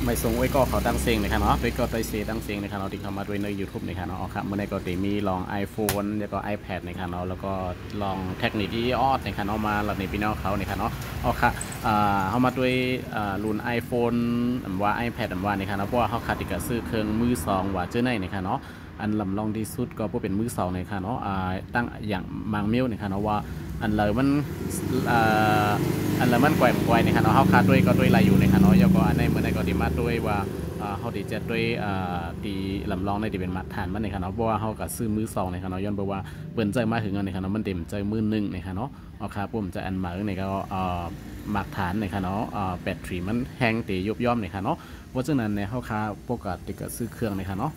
ไม่ส่งไว้ก็เขาตั้งเสียงนะครับเนาะด้วยก็ตัวเสียตั้งเสียงนะครับเราติดเข้ามาด้วยใน YouTube นะครับเนาะครับเมื่อในก็ติมีลอง iPhone แล้วก็ iPad นะครับเนาะแล้วก็ลองเทคนิคที่ออดนะครับเนาะมาเราในพี่น้องเขานะครับเนาะเอาค่ะเข้ามาด้วยรุ่น iPhone ว่า iPad ว่านะครับเนาะเพราะว่าเขาขาดติดกับซื้อเครื่องมือสองว่าเจอในนะครับเนาะอันลำลองที่สุดก็พวกเป็นมือสองนะครับเนาะตั้งอย่างมังเมียวนะครับเนาะว่าอันเลยมันอันเลยมันไกวนะครับเนาะเขาขาดด้วยก็ด้วยอะไรอยู่นะครับเนาะแล้วก็อันในเมื่อในก็ดีมาด้วยว่าเขาดีจะด้วยตีลำลองในที่เป็นมาตรฐานมันนะครับเนาะเพราะว่าเขากับซื้อมือสองนะครับเนาะย้อนบอกว่าเปิ่นใจมาถึงอันนะครับเนาะมันเต็มใจมือหนึ่งนะครับเนาะเอาครับผมจะอันมาในก็มาตรฐานนะครับเนาะแบตเตอรี่มันแห้งตียุบย่อมนะครับเนาะเพราะฉะนั้นในเขาค้าปกติก็ซื้อเครื่องนะครับเนาะ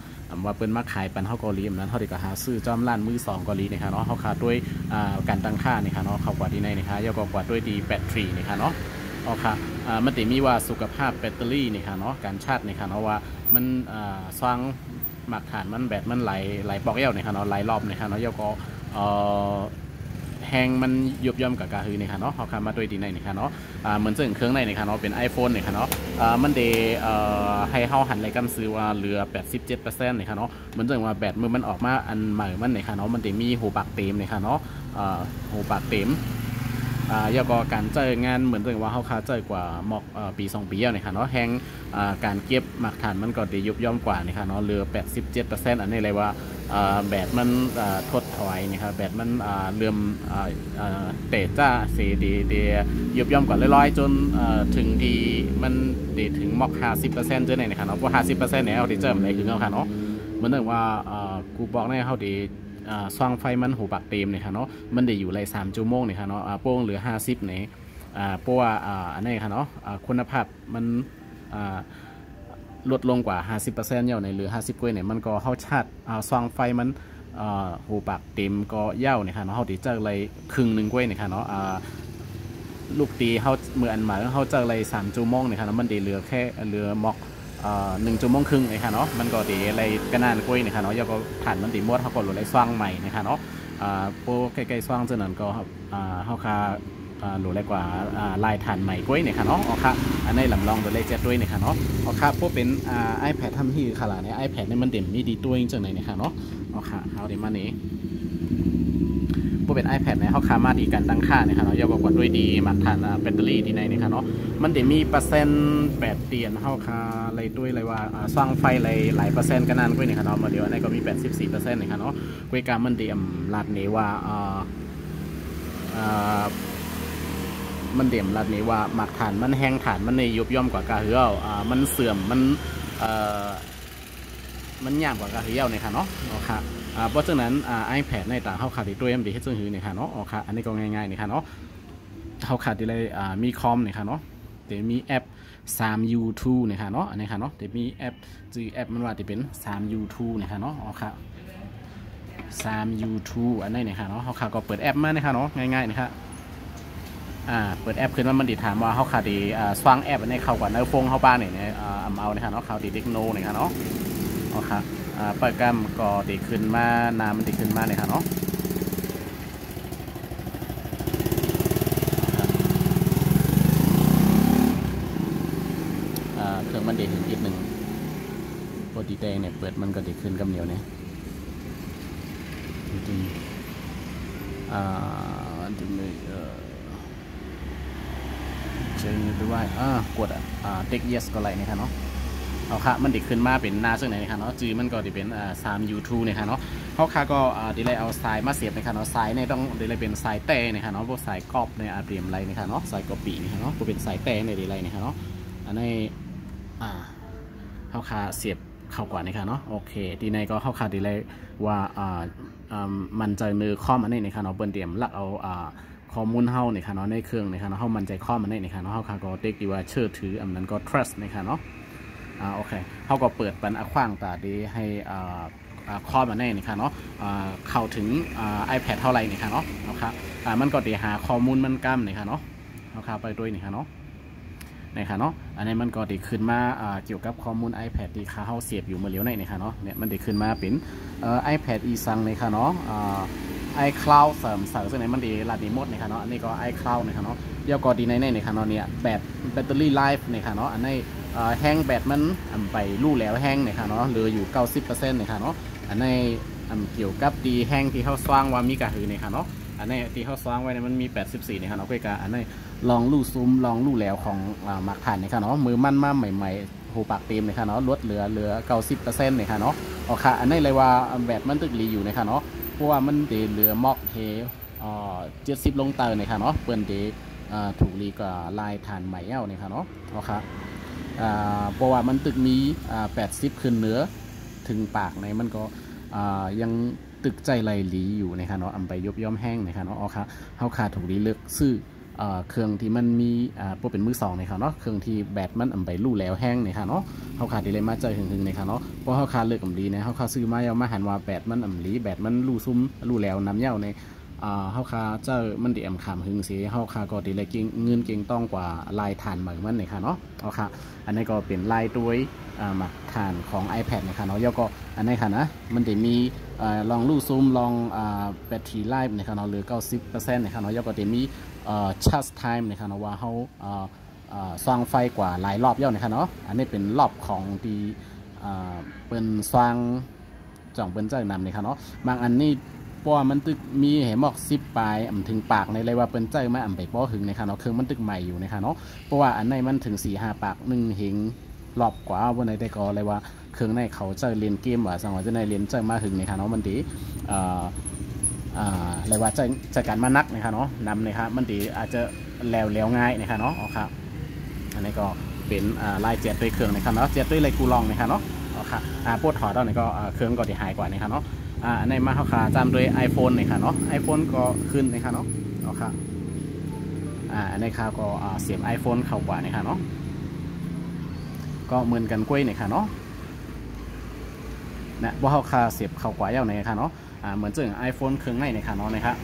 ว่าเปิ่นมาขายปันเขาเกาหลีนั้นเขาดีก็หาซื้อจอมร้านมือสองเกาหลีนะครับเนาะเขาค้าด้วยการตั้งค่านะครับเนาะเขากว่าที่ในนะครับแล้วก็กว่าด้วยดีแบตเตอรี่นะครับเนาะโอเคมันติมีว่าสุขภาพแบตเตอรี่นี่ค่ะเนาะการชาร์จนี่ค่ะเนาะว่ามันสร้างหมักฐานมันแบตมันไหลปอกเย้านี่ค่ะเนาะไหลรอบนี่ค่ะเนาะแล้วก็แห้งมันยุบย่อมกับกาฮือนี่ค่ะเนาะเขาคำมาด้วยดีในนี่ค่ะเนาะเหมือนซึ่งเครื่องในนี่ค่ะเนาะเป็น iPhone นี่ค่ะเนาะมันเดให้เฮาหันไรกันซื้อว่าเหลือ 87% นี่ค่ะเนาะเหมือนซึ่งว่าแบตมือมันออกมาอันใหม่มันนี่ค่ะเนาะมันเดมีหูปากเต็มนี่ค่ะเนาะหูปากเต็มยก็การเจองานเหมือนว่าเขาค้าเจอกว่าหมอกปี2 ปีเนี่ยค่ะเนาะแห้งการเก็บหมักฐานมันก็ดียุบย่อมกว่านี่ค่ะเนาะเหลือ 87% อันนี้เลยว่าแบตมันทดถอยนี่ครับแบตมันเลื่อมเตะจ้าสีดียุบย่อมกว่าร้อยๆจนถึงที่มันดีถึงหมอก 50% เจอไหนนะครับเนาะเพราะ 50% เนี่ยเขาดีเจออะไรคือเขาค่ะเนาะเหมือนว่ากูบอกในเขาดีสว่างไฟมันหูปากเต็มเนี่ยค่ะเนาะมันได้อยู่เลย3 ชั่วโมงเนี่ยค่ะเนาะโป้งเหลือ50เนี่ยเพราะว่าอันนี้ค่ะเนาะคุณภาพมันลดลงกว่า 50% เย่าในเหลือ50กว่าเนี่ยมันก็เข้าชาติสว่างไฟมันหูปากเต็มก็เย่าเนี่ยค่ะเนาะเขาตีเจอเลยครึ่งหนึ่งกว่าเนี่ยค่ะเนาะลูกตีเขาเมื่ออันมาเขาเจอเลย3 ชั่วโมงเนี่ยค่ะมันได้เหลือแค่เหลือหมอก1 ชั่วโมงครึ่งนะคะเนาะมันก็ดีอะไรก็นานกล้วยนะคะเนาะแล้วก็ผ่านมันตีมดเขาก็หลุดอะไรสว่างใหม่นะคะเนาะโปรใกล้ๆสว่างเจนั้นก็เขาคาหลุดอะไรกว่าลายฐานใหม่กล้วยเนี่ยค่ะเนาะค่ะอันนี้ลำลองโดยเลยเจ็ดด้วยนะคะเนาะค่ะพวกเป็นiPad ทำที่ขนาดนี้ iPad เนี่ยมันเด่นมีดีตัวจริงๆเลยนะคะเนาะค่ะเอาเดี๋ยวมานี้พวกเป็น iPad เนี่ยเขาคามาดีกันตั้งค่าเนี่ยค่ะเนาะยกกว่าด้วยดีมาทานแบตเตอรี่ที่ในเนี่ยค่ะเนาะมันจะมีเปอร์เซ็นต์แบตเตียนเขาคาอะไรด้วยเลยว่าสร้างไฟหลายเปอร์เซ็นต์กันนานกว่าเนี่ยค่ะเนาะมาเดี๋ยวอันนี้ก็มี 84% เนี่ยค่ะเนาะกุยการมันเดียมลาดนี้ว่ามันเดี่ยมรัดนี้ว่าหมักฐานมันแห้งฐานมันในยุบย่อมกว่ากาเฮือมันเสื่อมมันย่างกว่ากาเฮือเนี่ยค่ะเนาะค่ะเพราะฉะนั้นiPad ในต่างเขาขาดด้วยมันดีให้ซึ่งหือเนี่ยค่ะเนาะค่ะอันนี้ก็ง่ายๆเนี่ยค่ะเนาะเขาขาดที่เลยมีคอมเนี่ยค่ะเนาะเดี๋ยวมีแอป 3U2 เนี่ยค่ะเนาะอันนี้ค่ะเนาะเดี๋ยวมีแอปจือแอปมันว่าจะเป็น 3U2 เนี่ยค่ะเนาะค่ะ 3U2 อันนี้เนี่ยค่ะเนาะเขาขาดก็เปิดแอปมาเนี่ยค่ะเนาะง่ายๆนะครับเปิดแอปขึ้นมามันดีถามว่าเขาขาดดีสว่างแอปในเข้าก่อนในฟงเข้าบ้านเนี่ยเอาเนี่ยค่ะเนาะเขาดีเด็กโนเนี่ยค่ะเนาะโอเคเปิดกัมก็ดีขึ้นมาน้ำมันดีขึ้นมาเนี่ยค่ะเนาะเครื่องมันดีถึงอีกหนึ่งโปรตีแดงเนี่ยเปิดมันก็ดีขึ้นกับเหนียวเนี่ยจริงเชิงด้วยกดเด็ก yes ก็ไรเนี่ยค่ะเนาะเอาค่ะมันดิขึ้นมาเป็นหน้าซึ่งไหนนะคะเนาะจือมันก็จะเป็น3U2 เนี่ยค่ะเนาะเขาค่ะก็ดีเลยเอาสายมาเสียบนะคะเนาะสายเนี่ยต้องดีเลยเป็นสายแต่เนี่ยค่ะเนาะพวกสายกรอบในเตรียมไรเนี่ยค่ะเนาะสายกรอบปีเนี่ยค่ะเนาะพวกเป็นสายแต่เนี่ยดีไรเนี่ยค่ะเนาะอันนี้เขาค่ะเสียบเข้ากว่านี่ค่ะเนาะโอเคดีในก็เข้าค่ะดีเลยว่ามันใจมือข้อมอันนี้เนี่ยค่ะเนาะเปิ้นเตรียมลักเอาข้อมูลเฮาเนี่ยค่ะเนาะในเครื่องเนี่ยค่ะเนาะเฮามันใจข้อมันเนี่ยค่ะเนาะเฮาค่ะก็เด็กดีว่าเชื่อถืออันนั้นก็ trust เนี่ยค่ะเนาะโอเคเขาก็เปิดปันขว้างตาดีให้ข้อมาแน่นี่ค่ะเนาะเข้าถึงiPad เท่าไรนี่ค่ะเนาะนะครับมันก็ดีหาข้อมูลมันกล้ามนี่ค่ะเนาะนะครับไปด้วยนี่ค่ะเนาะนี่ค่ะเนาะอันนี้มันก็ดีขึ้นมาเกี่ยวกับข้อมูล iPad ที่เขาเสียบอยู่มาเลี้ยวในนี่ค่ะเนาะเนี่ยมันดีขึ้นมาเป็นiPad อีซังนี่ค่ะเนาะiCloud เสริมซึ่งในมันดีระดับหมดนี่ค่ะเนาะอันนี้ก็ iCloud นี่ค่ะเนาะเดี๋ยวก็ดีในนี่ค่ะเนาะเนี่ยแบตเตอรี่ไลฟ์นี่ค่ะเนาะอันนี้ แห้งแบตมันไปลู่แล้วแห้งนะคะเนาะเหลืออยู่ 90% นะคะเนาะอันนี้เกี่ยวกับดีแห้งที่เขาสร้างว่ามีกระหือนะคะเนาะอันนี้ที่เขาสร้างไว้มันมี84นะคะเนาะเพื่อการอันนี้ลองลู่ซุ้มลองลู่แล้วของหมักผ่านนะคะเนาะมือมันมาใหม่ๆหูปากเต็มนะคะเนาะลดเหลือ 90% นะคะเนาะโอเคอันนี้เลยว่าแบตมันตึกรีอยู่นะคะเนาะเพราะว่ามันเหลือมอกเท70 ลงเตอร์นะคะเนาะเปิ้นเดถูกรีกับลายฐานใหม่เอ้านะคะเนาะโอเคเพราะว่ามันตึกมี80ขึ้นเหนือถึงปากในมันก็ยังตึกใจไหลหลีอยู่นะคะเนาะไปยบย่อมแห้งนะคะเนาะเขาขาดถูกรีเลือกซื้อเครื่องที่มันมีพวกเป็นมือสองนะคะเนาะเครื่องที่แบตมันไปลู่แล้วแห้งนะคะเนาะเขาขาดดีเลยมาใจถึงนะคะเนาะเพราะเขาขาดเลือกดีนะเขาขาดซื้อมาเอามาหันว่าแบตมันหลีแบตมันลู่ซุ้มลู่แล้วน้ำเย้าในเฮาคาเจ้ามันเดียมขามหึงสิเฮาคาก็ดีเลยเงินเก่งต้องกว่าลายฐานเหมือนมันนี่ค่ะเนาะเอาค่ะอันนี้ก็เป็นลายด้วยหมักฐานของ iPad นะคะเนาะแล้วก็อันนี้ค่ะนะมันจะมีลองลู่ซูมลองแบตเตอรี่ไลฟ์นะคะเนาะเหลือ 90% นะคะเนาะแล้วก็จะมีcharge time นะคะเนาะว่าเฮาสว่างไฟกว่าหลายรอบเย้านะคะเนาะอันนี้เป็นรอบของที่เป็นสว่างจ่องเป็นเจ้านำนะคะเนาะบางอันนี้เพราะว่ามันตึกมีเหมอก10 ปลายถึงปากในเลยว่าเป็นใจมาไปป้อหึงนะคะเนาะเครื่องมันตึกใหม่อยู่นะคะเนาะเพราะว่าอันในมันถึง4-5 ปาก1 หิงรอบกว่าวันไหนได้ก็เลยว่าเครื่องในเขาจะเรียนเกมว่าสังว่าจะในเรียนใจมาหึงนะคะเนาะมันดีเลยว่าจะการมานักนะคะเนาะนำนะคะมันดีอาจจะแล้วง่ายนะคะเนาะอ๋อครับอันนี้ก็เป็นลายเจ็ดด้วยเครื่องนะคะเนาะเจ็ดด้วยลายกูลองนะคะเนาะอ๋อครับพวดถอดตอนนี้ก็เครื่องก็ดีหายกว่านะคะเนาะในมาเขาขาจำด้วย iPhone นี่ค่ะเนาะ iPhone ก็ขึ้นนะคะเนาะเอาค่ะในข่าวก็เสียบ iPhone เข้ากว่านี่ค่ะเนาะก็เหมือนกันกล้วยนี่ค่ะเนาะนะว่าเขาขาเสียบเข้ากว่าเย้าไหนค่ะเนาะเหมือนเรื่อง iPhone เครื่องในนี่ค่ะเนาะนะครับ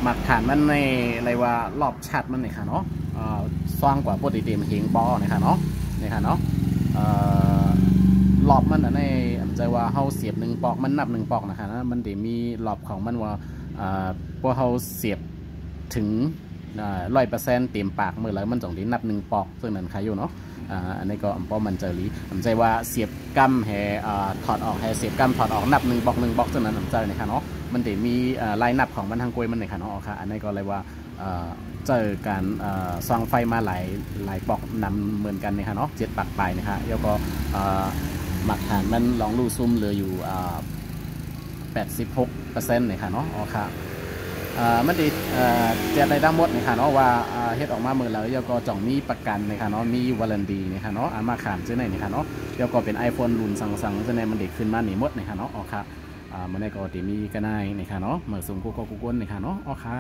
หมักฐานมันในอะไรว่ารอบชัดมันนี่ค่ะเนาะสว่างกว่าปกติเต็มเฮงปอนี่ค่ะเนาะนี่ค่ะเนาะรอบมันในใจว่าเฮาเสียบ1 ปอกมันนับ1 ปอกนะคะนะมันจะมีรอบของมันว่าพอเฮาเสียบถึง100%เต็มปากเมื่อไหร่มันต้องได้นับ1 ปอกซึ่งนั้นใครอยู่เนาะอันนี้ก็ป้อมันเจอหลีใจว่าเสียบกัมแฮถอดออกแฮเสียบกัมถอดออกนับ1 ปอก1 ปอกซึ่งนั้นใจนะคะเนาะมันจะมีลายนับของมันทางกล้วยมันนะคะเนาะค่ะอันนี้ก็เลยว่าเจอการส่องไฟมาหลายปอกนำเหมือนกันนะคะเนาะ7 ปากปลายนะคะแล้วก็หมักฐานมันลองรูซุ่มเหลืออยู่86% เลยค่ะเนาะอ๋อค่ะมันดีเจ็ดในด้านหมดนะคะเนาะว่าเฮ็ดออกมาเมื่อแล้วแล้วก็จ่องมีประกันนะคะเนาะมีวารันตีนะคะเนาะมาขามซื้อไหนนะคะเนาะแล้วก็เป็น iPhone รุ่นสั่งซื้อไหนมันเด็กขึ้นมาหนีหมดนะคะเนาะอ๋อค่ะมันได้ก็ตีมีก็ได้นะคะเนาะเหมือนสุ่มกูก็กูก้นนะคะเนาะอ๋อค่ะ